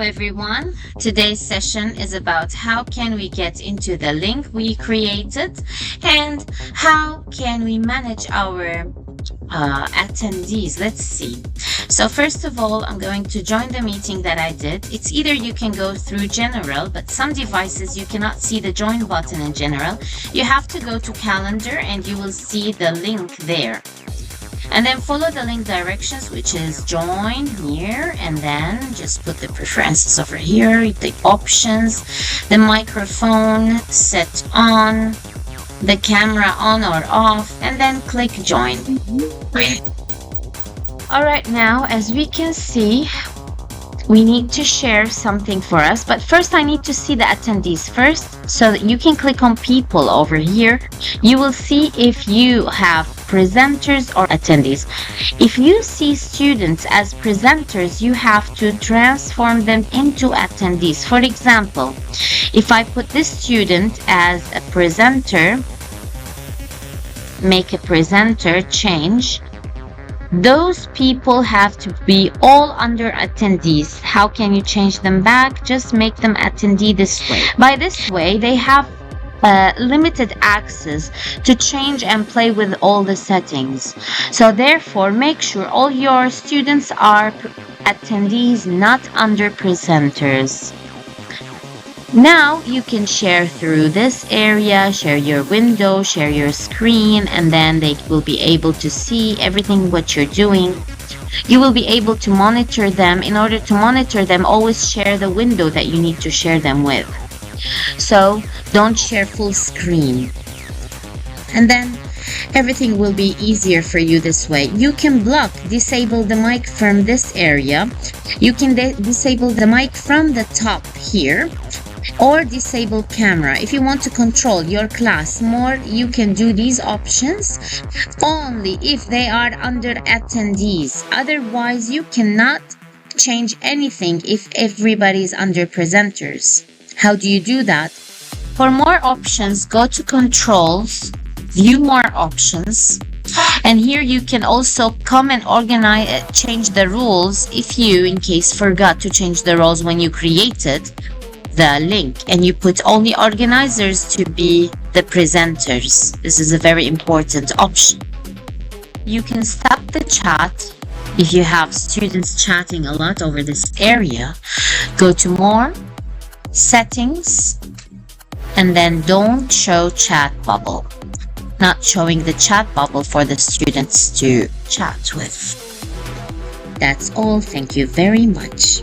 everyone. Today's session is about how can we get into the link we created and how can we manage our attendees. Let's see. So first of all, I'm going to join the meeting that I did. It's either you can go through general, but some devices you cannot see the join button in general. You have to go to calendar and you will see the link there. And then follow the link directions, which is join here, and then just put the preferences over here, the options, the microphone set on, the camera on or off, and then click join. All right, now as we can see, we need to share something for us, but first I need to see the attendees first, so that you can click on people over here. You will see if you have presenters or attendees. If you see students as presenters, you have to transform them into attendees. For example, if I put this student as a presenter, make a presenter, change, those people have to be all under attendees. How can you change them back? Just make them attendee this way. By this way, they have limited access to change and play with all the settings. So therefore, make sure all your students are attendees, not under presenters. Now you can share through this area, share your window, share your screen, and then they will be able to see everything what you're doing. You will be able to monitor them. In order to monitor them, always share the window that you need to share them with. So don't share full screen. And then everything will be easier for you this way. You can disable the mic from this area. You can disable the mic from the top here, or disable camera. If you want to control your class more, you can do these options only if they are under attendees. Otherwise, you cannot change anything if everybody is under presenters. How do you do that? For more options, go to controls, view more options, and here you can also come and change the rules if you in case forgot to change the rules when you created the link, and you put only organizers to be the presenters. This is a very important option. You can stop the chat if you have students chatting a lot over this area. Go to more, settings, and then don't show chat bubble. Not showing the chat bubble for the students to chat with. That's all. Thank you very much.